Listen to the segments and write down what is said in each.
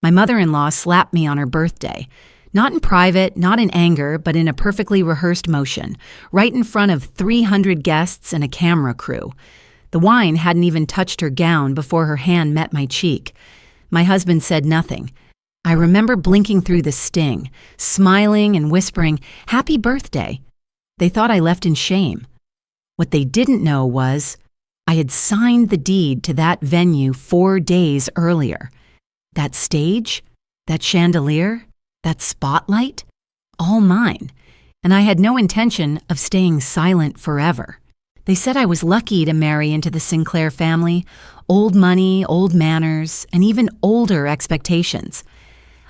My mother-in-law slapped me on her birthday. Not in private, not in anger, but in a perfectly rehearsed motion, right in front of 300 guests and a camera crew. The wine hadn't even touched her gown before her hand met my cheek. My husband said nothing. I remember blinking through the sting, smiling and whispering, "Happy birthday." They thought I left in shame. What they didn't know was I had signed the deed to that venue 4 days earlier. That stage, that chandelier, that spotlight, all mine, and I had no intention of staying silent forever. They said I was lucky to marry into the Sinclair family, old money, old manners, and even older expectations.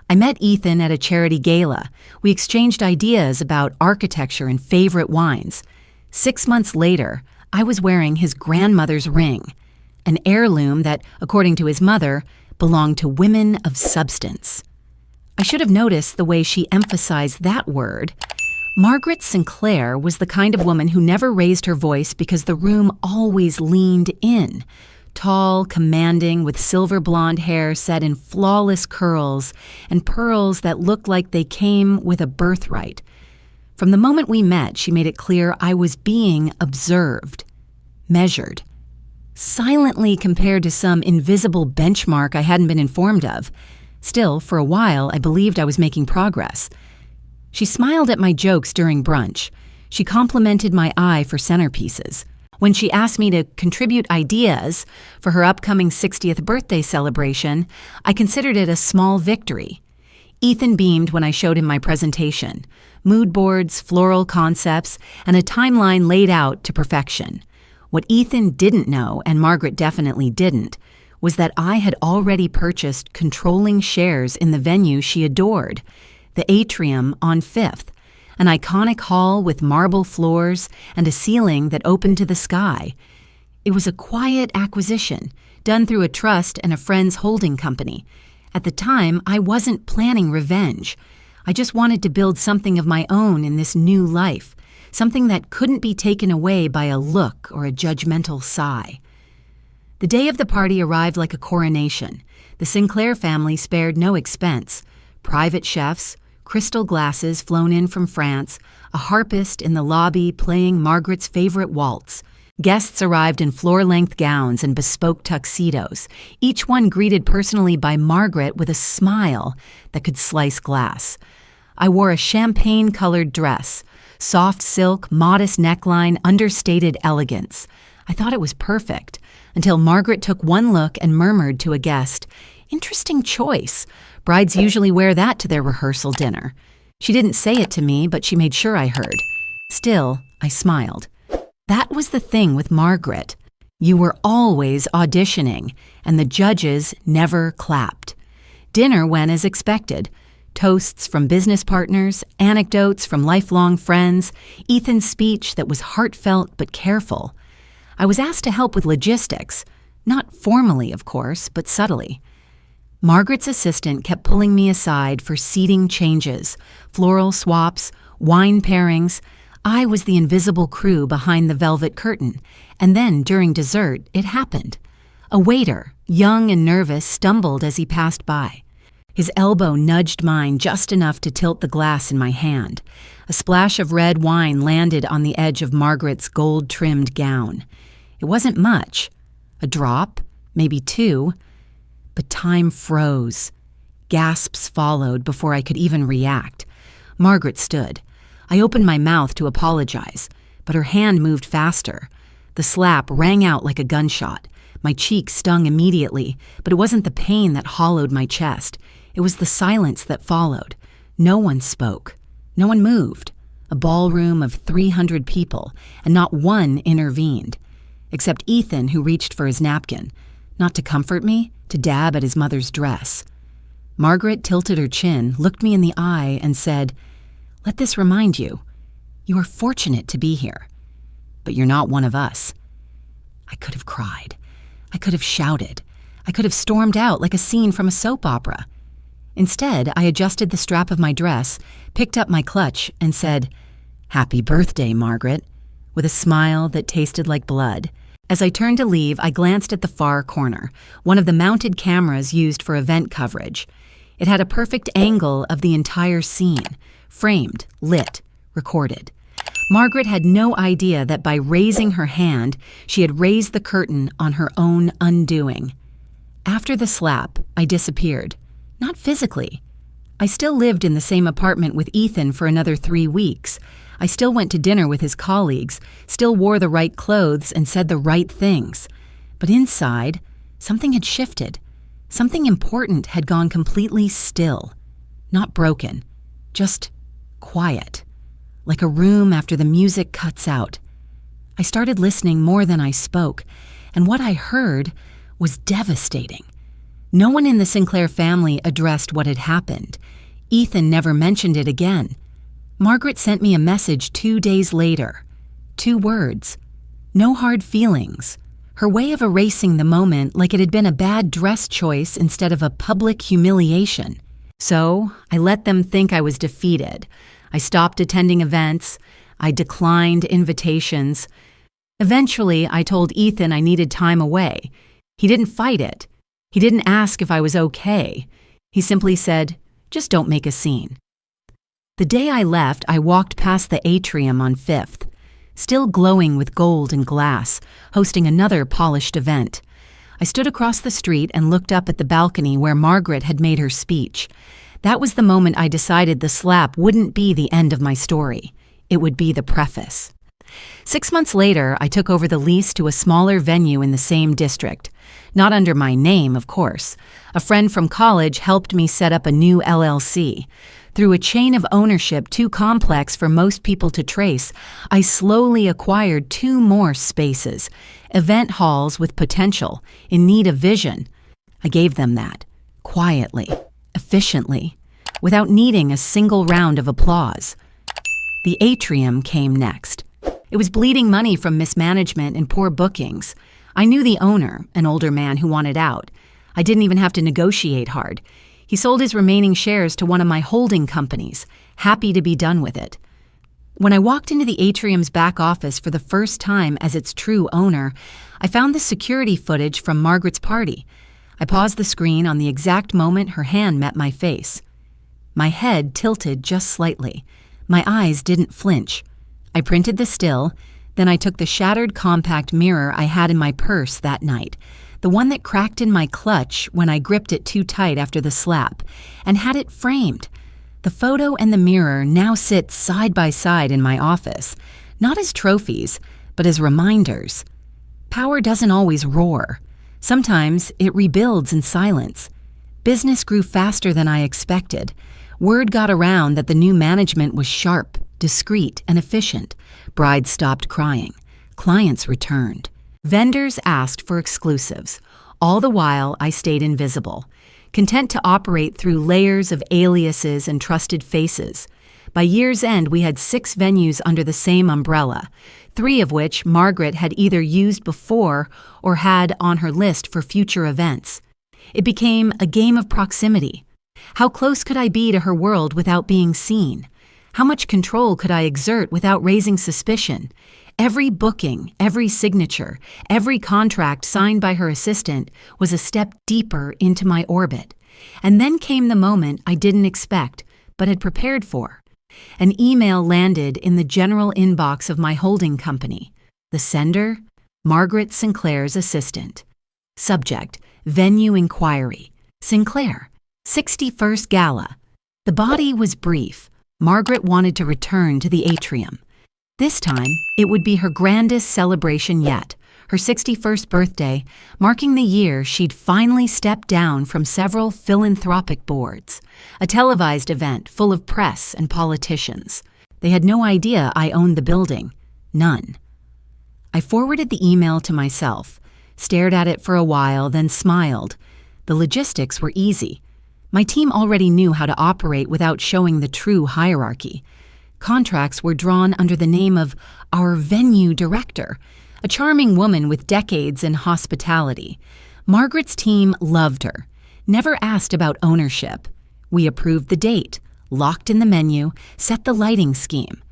I met Ethan at a charity gala. We exchanged ideas about architecture and favorite wines. 6 months later, I was wearing his grandmother's ring, an heirloom that, according to his mother, belonged to women of substance. I should have noticed the way she emphasized that word. Margaret Sinclair was the kind of woman who never raised her voice because the room always leaned in. Tall, commanding, with silver blonde hair set in flawless curls and pearls that looked like they came with a birthright. From the moment we met, she made it clear I was being observed, measured, silently compared to some invisible benchmark I hadn't been informed of. Still, for a while, I believed I was making progress. She smiled at my jokes during brunch. She complimented my eye for centerpieces. When she asked me to contribute ideas for her upcoming 60th birthday celebration, I considered it a small victory. Ethan beamed when I showed him my presentation. Mood boards, floral concepts, and a timeline laid out to perfection. What Ethan didn't know, and Margaret definitely didn't, was that I had already purchased controlling shares in the venue she adored, the Atrium on 5th, an iconic hall with marble floors and a ceiling that opened to the sky. It was a quiet acquisition, done through a trust and a friend's holding company. At the time, I wasn't planning revenge. I just wanted to build something of my own in this new life, something that couldn't be taken away by a look or a judgmental sigh. The day of the party arrived like a coronation. The Sinclair family spared no expense. Private chefs, crystal glasses flown in from France, a harpist in the lobby playing Margaret's favorite waltz. Guests arrived in floor-length gowns and bespoke tuxedos, each one greeted personally by Margaret with a smile that could slice glass. I wore a champagne-colored dress, soft silk, modest neckline, understated elegance. I thought it was perfect, until Margaret took one look and murmured to a guest, "Interesting choice. Brides usually wear that to their rehearsal dinner." She didn't say it to me, but she made sure I heard. Still, I smiled. That was the thing with Margaret. You were always auditioning, and the judges never clapped. Dinner went as expected. Toasts from business partners, anecdotes from lifelong friends, Ethan's speech that was heartfelt but careful. I was asked to help with logistics, not formally, of course, but subtly. Margaret's assistant kept pulling me aside for seating changes, floral swaps, wine pairings. I was the invisible crew behind the velvet curtain, and then, during dessert, it happened. A waiter, young and nervous, stumbled as he passed by. His elbow nudged mine just enough to tilt the glass in my hand. A splash of red wine landed on the edge of Margaret's gold-trimmed gown. It wasn't much. A drop, maybe 2. But time froze. Gasps followed before I could even react. Margaret stood. I opened my mouth to apologize, but her hand moved faster. The slap rang out like a gunshot. My cheek stung immediately, but it wasn't the pain that hollowed my chest. It was the silence that followed. No one spoke. No one moved. A ballroom of 300 people, and not one intervened. Except Ethan, who reached for his napkin, not to comfort me, to dab at his mother's dress. Margaret tilted her chin, looked me in the eye, and said, "Let this remind you, you are fortunate to be here, but you're not one of us." I could have cried. I could have shouted. I could have stormed out like a scene from a soap opera. Instead, I adjusted the strap of my dress, picked up my clutch, and said, "Happy birthday, Margaret," with a smile that tasted like blood. As I turned to leave, I glanced at the far corner, one of the mounted cameras used for event coverage. It had a perfect angle of the entire scene, framed, lit, recorded. Margaret had no idea that by raising her hand, she had raised the curtain on her own undoing. After the slap, I disappeared. Not physically. I still lived in the same apartment with Ethan for another 3 weeks. I still went to dinner with his colleagues, still wore the right clothes and said the right things. But inside, something had shifted. Something important had gone completely still. Not broken, just quiet. Like a room after the music cuts out. I started listening more than I spoke, and what I heard was devastating. No one in the Sinclair family addressed what had happened. Ethan never mentioned it again. Margaret sent me a message 2 days later. 2 words. No hard feelings. Her way of erasing the moment like it had been a bad dress choice instead of a public humiliation. So, I let them think I was defeated. I stopped attending events. I declined invitations. Eventually, I told Ethan I needed time away. He didn't fight it. He didn't ask if I was okay. He simply said, "Just don't make a scene." The day I left, I walked past the atrium on 5th, still glowing with gold and glass, hosting another polished event. I stood across the street and looked up at the balcony where Margaret had made her speech. That was the moment I decided the slap wouldn't be the end of my story. It would be the preface. 6 months later, I took over the lease to a smaller venue in the same district. Not under my name, of course. A friend from college helped me set up a new LLC. Through a chain of ownership too complex for most people to trace, I slowly acquired 2 more spaces, event halls with potential, in need of vision. I gave them that, quietly, efficiently, without needing a single round of applause. The atrium came next. It was bleeding money from mismanagement and poor bookings. I knew the owner, an older man who wanted out. I didn't even have to negotiate hard. He sold his remaining shares to one of my holding companies, happy to be done with it. When I walked into the atrium's back office for the first time as its true owner, I found the security footage from Margaret's party. I paused the screen on the exact moment her hand met my face. My head tilted just slightly. My eyes didn't flinch. I printed the still, then I took the shattered compact mirror I had in my purse that night, the one that cracked in my clutch when I gripped it too tight after the slap, and had it framed. The photo and the mirror now sit side by side in my office, not as trophies, but as reminders. Power doesn't always roar. Sometimes it rebuilds in silence. Business grew faster than I expected. Word got around that the new management was sharp, discreet, and efficient. Brides stopped crying. Clients returned. Vendors asked for exclusives. All the while, I stayed invisible, content to operate through layers of aliases and trusted faces. By year's end, we had 6 venues under the same umbrella, 3 of which Margaret had either used before or had on her list for future events. It became a game of proximity. How close could I be to her world without being seen? How much control could I exert without raising suspicion? Every booking, every signature, every contract signed by her assistant was a step deeper into my orbit. And then came the moment I didn't expect, but had prepared for. An email landed in the general inbox of my holding company. The sender, Margaret Sinclair's assistant. Subject, venue inquiry. Sinclair, 61st Gala. The body was brief. Margaret wanted to return to the atrium. This time, it would be her grandest celebration yet, her 61st birthday, marking the year she'd finally stepped down from several philanthropic boards, a televised event full of press and politicians. They had no idea I owned the building. None. I forwarded the email to myself, stared at it for a while, then smiled. The logistics were easy. My team already knew how to operate without showing the true hierarchy. Contracts were drawn under the name of our venue director, a charming woman with decades in hospitality. Margaret's team loved her, never asked about ownership. We approved the date, locked in the menu, set the lighting scheme.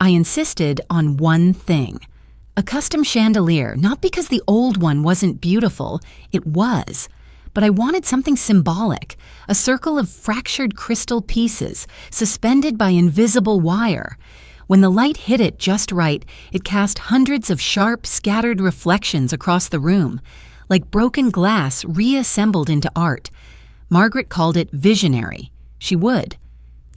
I insisted on one thing, a custom chandelier, not because the old one wasn't beautiful, it was, but I wanted something symbolic, a circle of fractured crystal pieces suspended by invisible wire. When the light hit it just right, it cast hundreds of sharp, scattered reflections across the room, like broken glass reassembled into art. Margaret called it visionary. She would.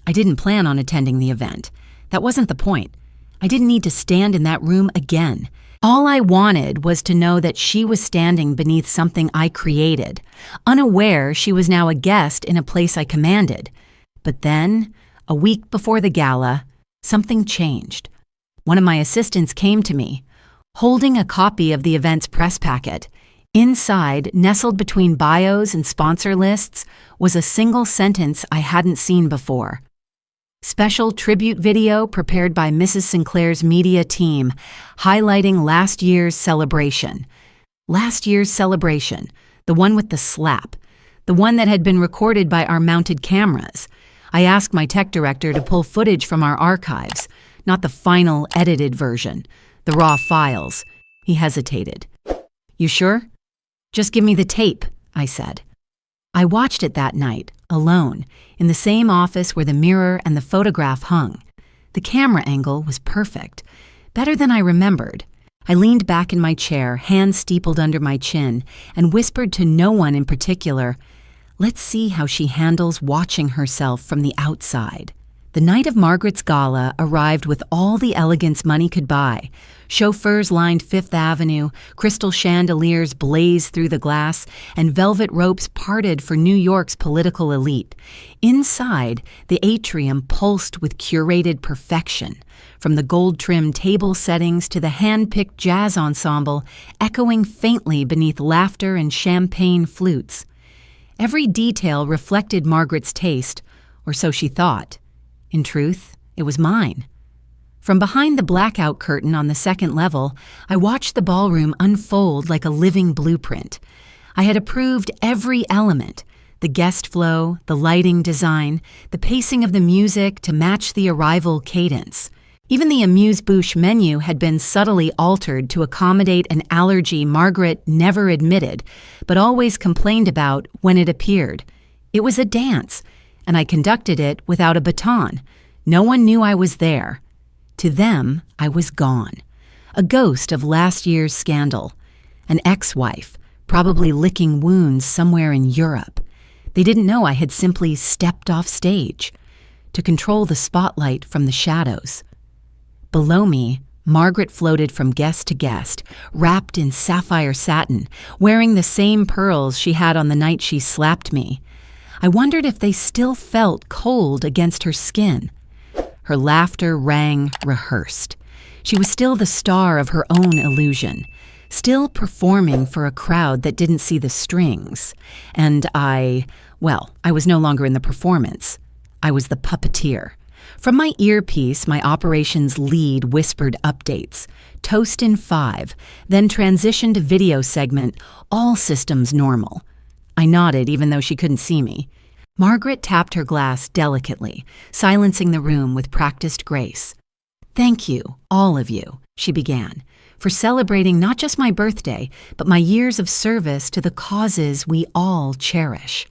I didn't plan on attending the event. That wasn't the point. I didn't need to stand in that room again. All I wanted was to know that she was standing beneath something I created, unaware she was now a guest in a place I commanded. But then, a week before the gala, something changed. One of my assistants came to me, holding a copy of the event's press packet. Inside, nestled between bios and sponsor lists, was a single sentence I hadn't seen before. Special tribute video prepared by Mrs. Sinclair's media team, highlighting last year's celebration. Last year's celebration, the one with the slap, the one that had been recorded by our mounted cameras. I asked my tech director to pull footage from our archives, not the final edited version, the raw files. He hesitated. "You sure?" "Just give me the tape," I said. I watched it that night, alone, in the same office where the mirror and the photograph hung. The camera angle was perfect, better than I remembered. I leaned back in my chair, hands steepled under my chin, and whispered to no one in particular, "Let's see how she handles watching herself from the outside." The night of Margaret's gala arrived with all the elegance money could buy. Chauffeurs lined Fifth Avenue, crystal chandeliers blazed through the glass, and velvet ropes parted for New York's political elite. Inside, the atrium pulsed with curated perfection, from the gold-trimmed table settings to the hand-picked jazz ensemble echoing faintly beneath laughter and champagne flutes. Every detail reflected Margaret's taste, or so she thought. In truth, it was mine. From behind the blackout curtain on the second level, I watched the ballroom unfold like a living blueprint. I had approved every element: the guest flow, the lighting design, the pacing of the music to match the arrival cadence. Even the amuse-bouche menu had been subtly altered to accommodate an allergy Margaret never admitted, but always complained about when it appeared. It was a dance, and I conducted it without a baton. No one knew I was there. To them, I was gone. A ghost of last year's scandal. An ex-wife, probably licking wounds somewhere in Europe. They didn't know I had simply stepped off stage to control the spotlight from the shadows. Below me, Margaret floated from guest to guest, wrapped in sapphire satin, wearing the same pearls she had on the night she slapped me. I wondered if they still felt cold against her skin. Her laughter rang rehearsed. She was still the star of her own illusion, still performing for a crowd that didn't see the strings. And I was no longer in the performance. I was the puppeteer. From my earpiece, my operations lead whispered updates. Toast in 5, then transition to video segment, all systems normal. I nodded even though she couldn't see me. Margaret tapped her glass delicately, silencing the room with practiced grace. "Thank you, all of you," she began, "for celebrating not just my birthday, but my years of service to the causes we all cherish.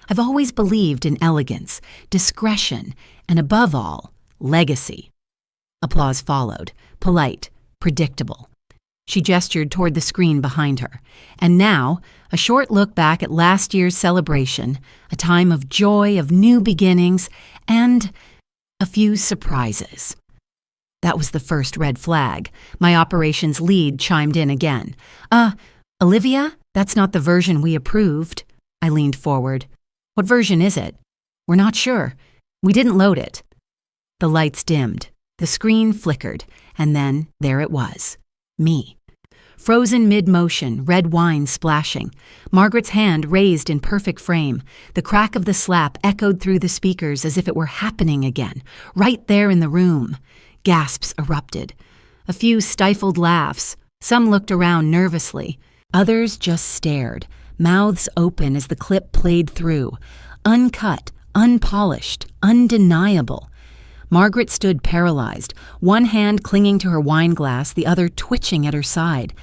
I've always believed in elegance, discretion, and above all, legacy." Applause followed, polite, predictable. She gestured toward the screen behind her. And now, a short look back at last year's celebration, a time of joy, of new beginnings, and a few surprises. That was the first red flag. My operations lead chimed in again. Olivia, that's not the version we approved." I leaned forward. "What version is it?" "We're not sure. We didn't load it." The lights dimmed. The screen flickered. And then there it was. Me. Frozen mid-motion, red wine splashing. Margaret's hand raised in perfect frame. The crack of the slap echoed through the speakers as if it were happening again, right there in the room. Gasps erupted. A few stifled laughs. Some looked around nervously. Others just stared, mouths open as the clip played through. Uncut, unpolished, undeniable. Margaret stood paralyzed, one hand clinging to her wine glass, the other twitching at her side.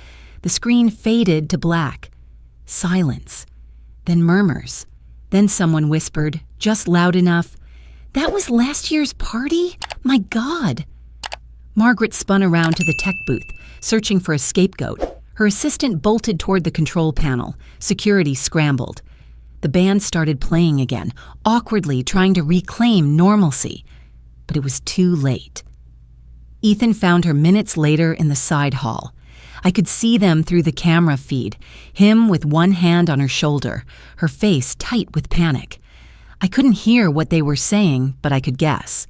The screen faded to black. Silence. Then murmurs. Then someone whispered, just loud enough, "That was last year's party? My God!" Margaret spun around to the tech booth, searching for a scapegoat. Her assistant bolted toward the control panel. Security scrambled. The band started playing again, awkwardly trying to reclaim normalcy. But it was too late. Ethan found her minutes later in the side hall. I could see them through the camera feed, him with one hand on her shoulder, her face tight with panic. I couldn't hear what they were saying, but I could guess.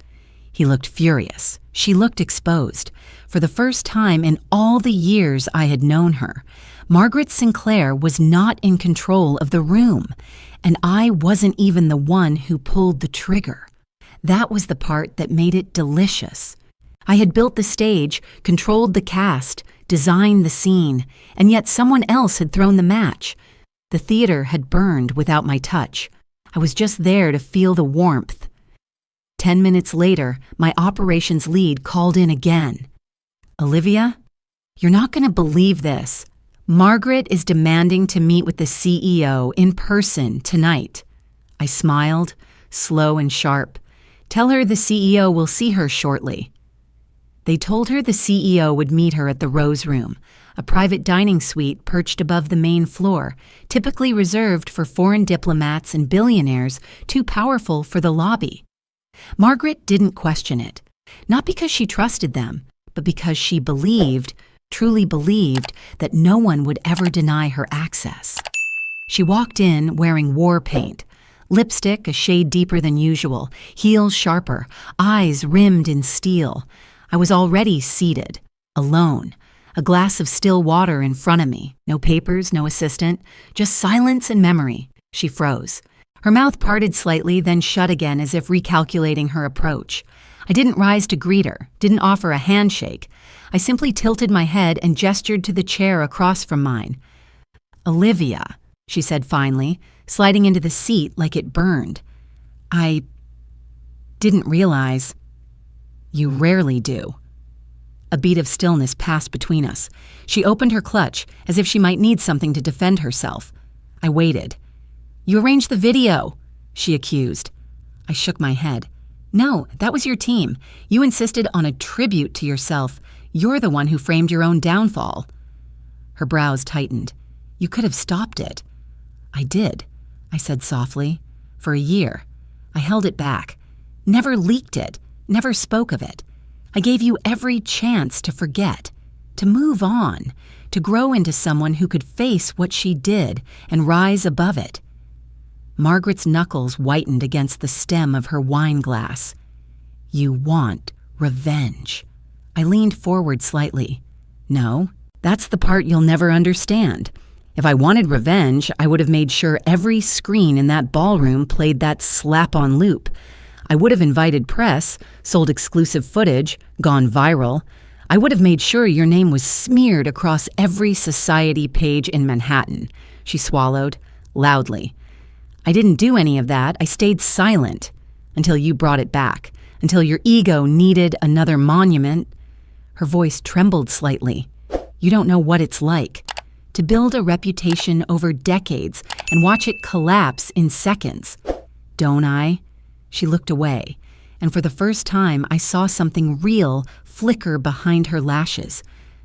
He looked furious. She looked exposed. For the first time in all the years I had known her, Margaret Sinclair was not in control of the room, and I wasn't even the one who pulled the trigger. That was the part that made it delicious. I had built the stage, controlled the cast, designed the scene, and yet someone else had thrown the match. The theater had burned without my touch. I was just there to feel the warmth. 10 minutes later, my operations lead called in again. "Olivia, you're not going to believe this. Margaret is demanding to meet with the CEO in person tonight." I smiled, slow and sharp. "Tell her the CEO will see her shortly." They told her the CEO would meet her at the Rose Room, a private dining suite perched above the main floor, typically reserved for foreign diplomats and billionaires too powerful for the lobby. Margaret didn't question it, not because she trusted them, but because she believed, truly believed, that no one would ever deny her access. She walked in wearing war paint, lipstick a shade deeper than usual, heels sharper, eyes rimmed in steel. I was already seated, alone, a glass of still water in front of me, no papers, no assistant, just silence and memory. She froze. Her mouth parted slightly, then shut again as if recalculating her approach. I didn't rise to greet her, didn't offer a handshake. I simply tilted my head and gestured to the chair across from mine. "Olivia," she said finally, sliding into the seat like it burned. "I didn't realize." "You rarely do." A beat of stillness passed between us. She opened her clutch, as if she might need something to defend herself. I waited. "You arranged the video," she accused. I shook my head. "No, that was your team. You insisted on a tribute to yourself. You're the one who framed your own downfall." Her brows tightened. "You could have stopped it." "I did," I said softly. "For a year. I held it back. Never leaked it. Never spoke of it. I gave you every chance to forget, to move on, to grow into someone who could face what she did and rise above it." Margaret's knuckles whitened against the stem of her wine glass. "You want revenge." I leaned forward slightly. "No, that's the part you'll never understand. If I wanted revenge, I would have made sure every screen in that ballroom played that slap on loop. I would have invited press, sold exclusive footage, gone viral. I would have made sure your name was smeared across every society page in Manhattan." She swallowed, loudly. "I didn't do any of that. I stayed silent until you brought it back, until your ego needed another monument." Her voice trembled slightly. "You don't know what it's like to build a reputation over decades and watch it collapse in seconds." "Don't I?" She looked away, and for the first time I saw something real flicker behind her lashes.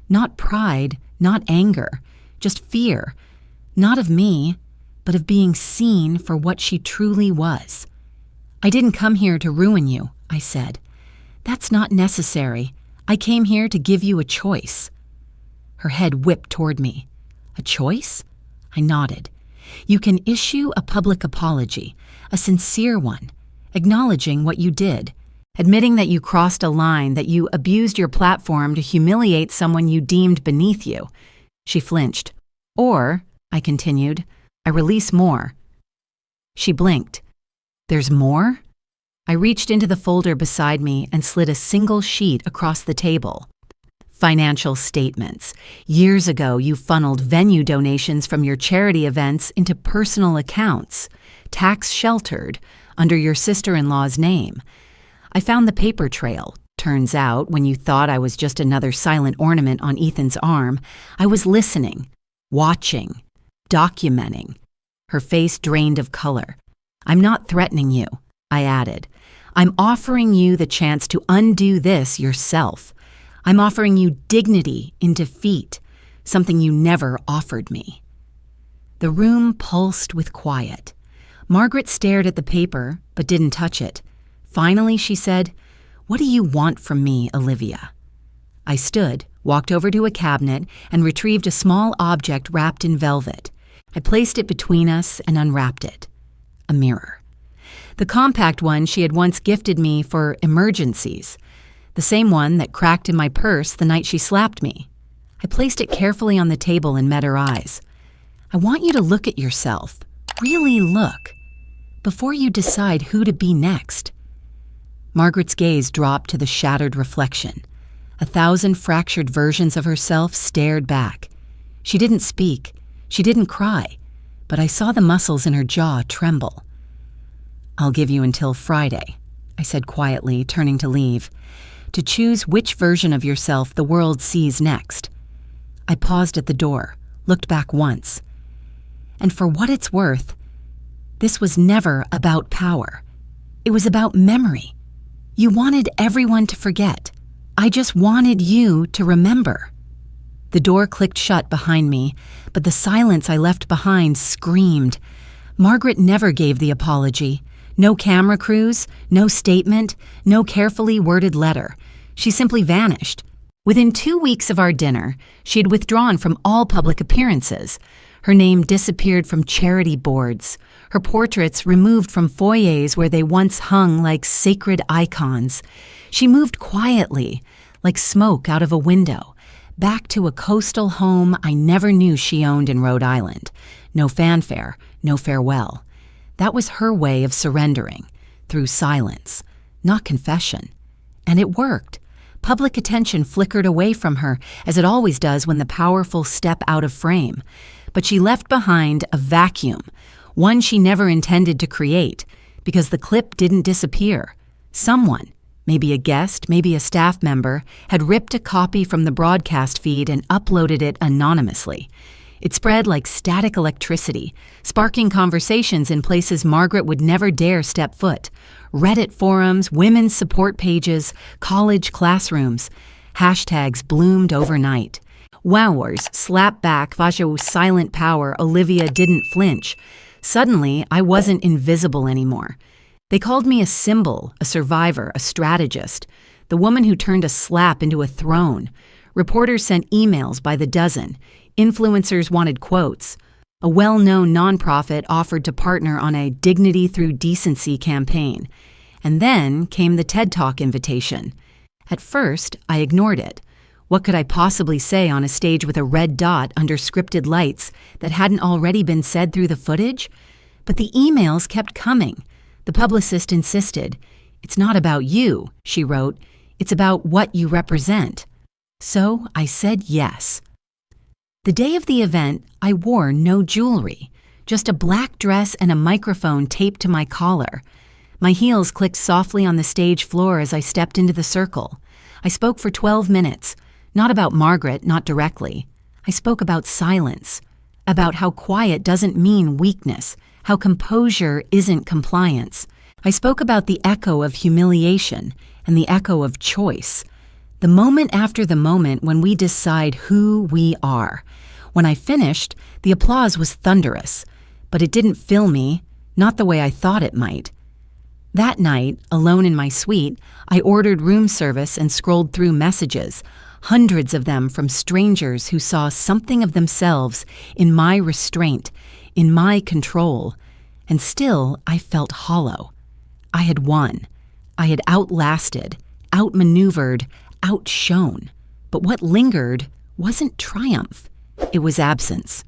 Not pride, not anger, just fear. Not of me, but of being seen for what she truly was. "I didn't come here to ruin you," I said. "That's not necessary. I came here to give you a choice." Her head whipped toward me. "A choice?" I nodded. "You can issue a public apology, a sincere one, acknowledging what you did, admitting that you crossed a line, that you abused your platform to humiliate someone you deemed beneath you." She flinched. "Or," I continued, "I release more." She blinked. "There's more?" I reached into the folder beside me and slid a single sheet across the table. "Financial statements. Years ago, you funneled venue donations from your charity events into personal accounts, tax-sheltered, under your sister-in-law's name. I found the paper trail. Turns out, when you thought I was just another silent ornament on Ethan's arm, I was listening, watching, documenting." her face drained of color. "I'm not threatening you," I added. "I'm offering you the chance to undo this yourself. I'm offering you dignity in defeat, something you never offered me." The room pulsed with quiet. Margaret stared at the paper, but didn't touch it. Finally, she said, "What do you want from me, Olivia?" I stood, walked over to a cabinet, and retrieved a small object wrapped in velvet. I placed it between us and unwrapped it. A mirror. The compact one she had once gifted me for emergencies. The same one that cracked in my purse the night she slapped me. I placed it carefully on the table and met her eyes. "I want you to look at yourself. Really look. Before you decide who to be next." Margaret's gaze dropped to the shattered reflection. 1,000 fractured versions of herself stared back. She didn't speak. She didn't cry. But I saw the muscles in her jaw tremble. "I'll give you until Friday," I said quietly, turning to leave, "to choose which version of yourself the world sees next." I paused at the door, looked back once. And for what it's worth, this was never about power. It was about memory. You wanted everyone to forget. I just wanted you to remember. The door clicked shut behind me, but the silence I left behind screamed. Margaret never gave the apology. No camera crews, no statement, no carefully worded letter. She simply vanished. Within 2 weeks of our dinner, she had withdrawn from all public appearances. Her name disappeared from charity boards, her portraits removed from foyers where they once hung like sacred icons. She moved quietly, like smoke out of a window, back to a coastal home I never knew she owned in Rhode Island. No fanfare, no farewell. That was her way of surrendering, through silence, not confession. And it worked. Public attention flickered away from her, as it always does when the powerful step out of frame. But she left behind a vacuum, one she never intended to create, because the clip didn't disappear. Someone, maybe a guest, maybe a staff member, had ripped a copy from the broadcast feed and uploaded it anonymously. It spread like static electricity, sparking conversations in places Margaret would never dare step foot. Reddit forums, women's support pages, college classrooms. Hashtags bloomed overnight. Wowers slapped back Vajo's silent power. Olivia didn't flinch. Suddenly, I wasn't invisible anymore. They called me a symbol, a survivor, a strategist, the woman who turned a slap into a throne. Reporters sent emails by the dozen. Influencers wanted quotes. A well-known nonprofit offered to partner on a Dignity Through Decency campaign. And then came the TED Talk invitation. At first, I ignored it. What could I possibly say on a stage with a red dot under scripted lights that hadn't already been said through the footage? But the emails kept coming. The publicist insisted. "It's not about you," she wrote. "It's about what you represent." So I said yes. The day of the event, I wore no jewelry, just a black dress and a microphone taped to my collar. My heels clicked softly on the stage floor as I stepped into the circle. I spoke for 12 minutes, not about Margaret, not directly. I spoke about silence, about how quiet doesn't mean weakness, how composure isn't compliance. I spoke about the echo of humiliation and the echo of choice. The moment after the moment when we decide who we are. When I finished, the applause was thunderous, but it didn't fill me, not the way I thought it might. That night, alone in my suite, I ordered room service and scrolled through messages, hundreds of them from strangers who saw something of themselves in my restraint, in my control. And still, I felt hollow. I had won. I had outlasted, outmaneuvered, outshone. But what lingered wasn't triumph. It was absence.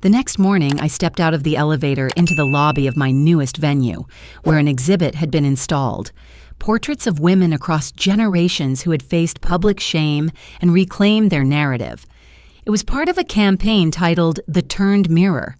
The next morning, I stepped out of the elevator into the lobby of my newest venue, where an exhibit had been installed. Portraits of women across generations who had faced public shame and reclaimed their narrative. It was part of a campaign titled The Turned Mirror.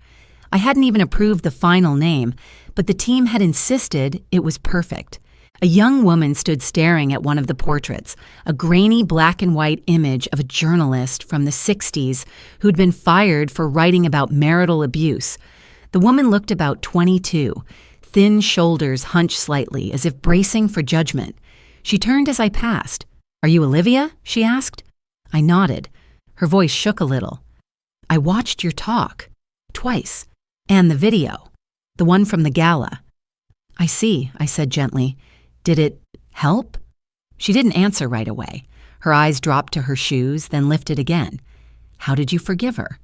I hadn't even approved the final name, but the team had insisted it was perfect. A young woman stood staring at one of the portraits, a grainy black and white image of a journalist from the 60s who'd been fired for writing about marital abuse. The woman looked about 22, thin shoulders hunched slightly as if bracing for judgment. She turned as I passed. "Are you Olivia?" she asked. I nodded. Her voice shook a little. "I watched your talk. Twice. And the video. The one from the gala." "I see," I said gently. "Did it help?" She didn't answer right away. Her eyes dropped to her shoes, then lifted again. "How did you forgive her?"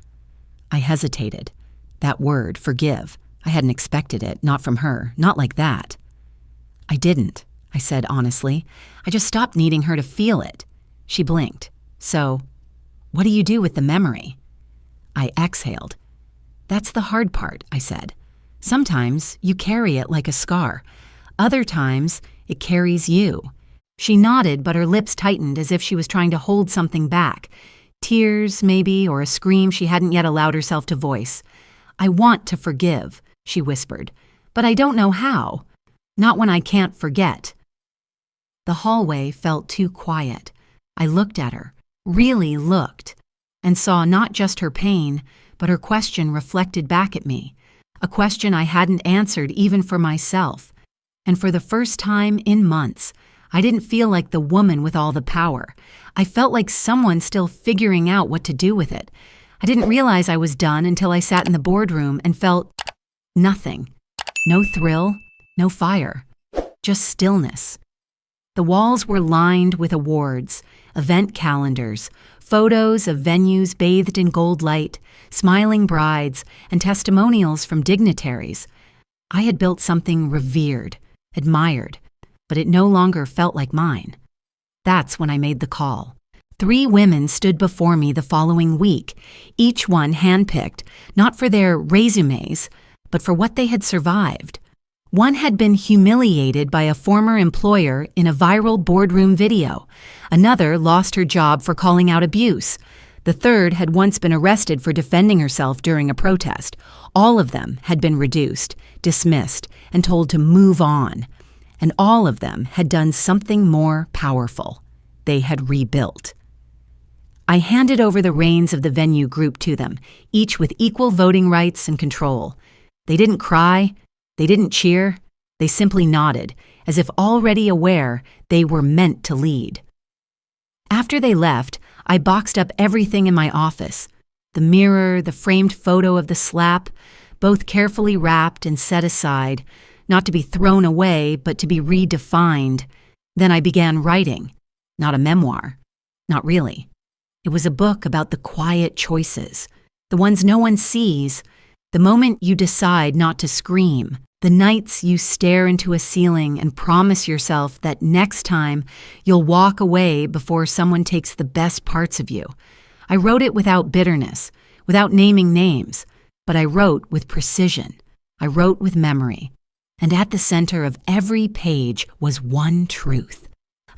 I hesitated. That word, forgive. I hadn't expected it, not from her, not like that. "I didn't," I said honestly. "I just stopped needing her to feel it." She blinked. "So, what do you do with the memory?" I exhaled. "That's the hard part," I said. "Sometimes you carry it like a scar. Other times, it carries you." She nodded, but her lips tightened as if she was trying to hold something back. Tears, maybe, or a scream she hadn't yet allowed herself to voice. "I want to forgive," she whispered, "but I don't know how. Not when I can't forget." The hallway felt too quiet. I looked at her, really looked, and saw not just her pain, but her question reflected back at me, a question I hadn't answered even for myself. And for the first time in months, I didn't feel like the woman with all the power. I felt like someone still figuring out what to do with it. I didn't realize I was done until I sat in the boardroom and felt nothing. No thrill, no fire, just stillness. The walls were lined with awards, event calendars, photos of venues bathed in gold light, smiling brides, and testimonials from dignitaries. I had built something revered, admired, but it no longer felt like mine. That's when I made the call. 3 women stood before me the following week, each one handpicked, not for their resumes, but for what they had survived. One had been humiliated by a former employer in a viral boardroom video. Another lost her job for calling out abuse. The third had once been arrested for defending herself during a protest. All of them had been reduced, dismissed, and told to move on. And all of them had done something more powerful. They had rebuilt. I handed over the reins of the venue group to them, each with equal voting rights and control. They didn't cry. They didn't cheer. They simply nodded, as if already aware they were meant to lead. After they left, I boxed up everything in my office. The mirror, the framed photo of the slap, both carefully wrapped and set aside, not to be thrown away, but to be redefined. Then I began writing. Not a memoir. Not really. It was a book about the quiet choices, the ones no one sees, the moment you decide not to scream, the nights you stare into a ceiling and promise yourself that next time you'll walk away before someone takes the best parts of you. I wrote it without bitterness, without naming names, but I wrote with precision. I wrote with memory. And at the center of every page was one truth.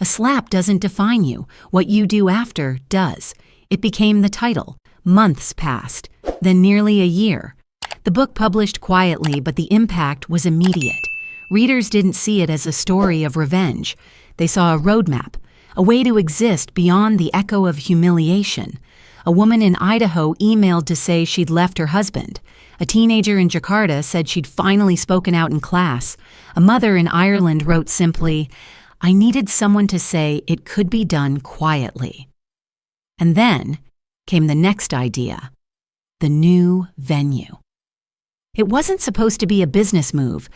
A slap doesn't define you. What you do after does. It became the title. Months passed, then nearly a year. The book published quietly, but the impact was immediate. Readers didn't see it as a story of revenge. They saw a roadmap, a way to exist beyond the echo of humiliation. A woman in Idaho emailed to say she'd left her husband. A teenager in Jakarta said she'd finally spoken out in class. A mother in Ireland wrote simply, "I needed someone to say it could be done quietly." And then came the next idea, the new venue. It wasn't supposed to be a business move.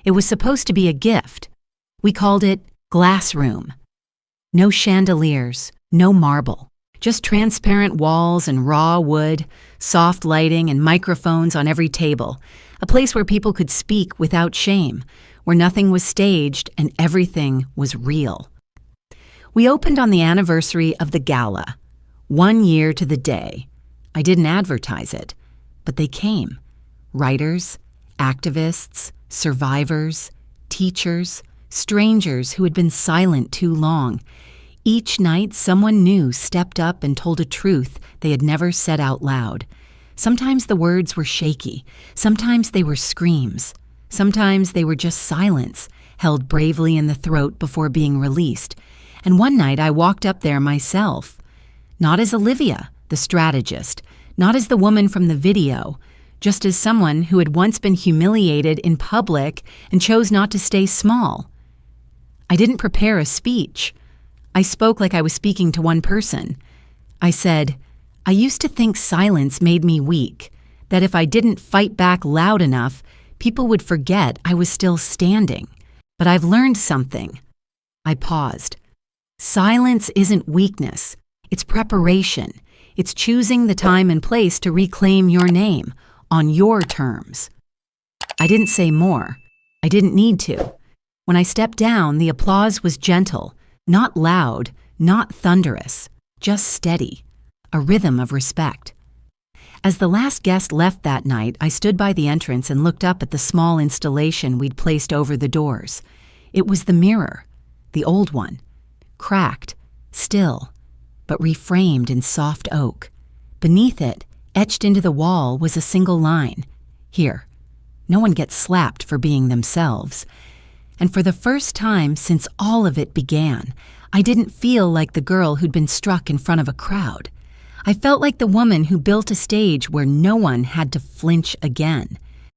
It was supposed to be a gift. We called it Glass Room. No chandeliers, no marble, just transparent walls and raw wood, soft lighting and microphones on every table, a place where people could speak without shame, where nothing was staged and everything was real. We opened on the anniversary of the gala, 1 year to the day. I didn't advertise it, but they came. Writers, activists, survivors, teachers, strangers who had been silent too long. Each night, someone new stepped up and told a truth they had never said out loud. Sometimes the words were shaky. Sometimes they were screams. Sometimes they were just silence, held bravely in the throat before being released. And one night I walked up there myself. Not as Olivia, the strategist, not as the woman from the video, just as someone who had once been humiliated in public and chose not to stay small. I didn't prepare a speech. I spoke like I was speaking to one person. I said, I used to think silence made me weak, that if I didn't fight back loud enough, people would forget I was still standing. But I've learned something. I paused. Silence isn't weakness. It's preparation. It's choosing the time and place to reclaim your name on your terms. I didn't say more. I didn't need to. When I stepped down, the applause was gentle, not loud, not thunderous, just steady, a rhythm of respect. As the last guest left that night, I stood by the entrance and looked up at the small installation we'd placed over the doors. It was the mirror, the old one, cracked, still, but reframed in soft oak. Beneath it, etched into the wall, was a single line. Here, no one gets slapped for being themselves. And for the first time since all of it began, I didn't feel like the girl who'd been struck in front of a crowd. I felt like the woman who built a stage where no one had to flinch again.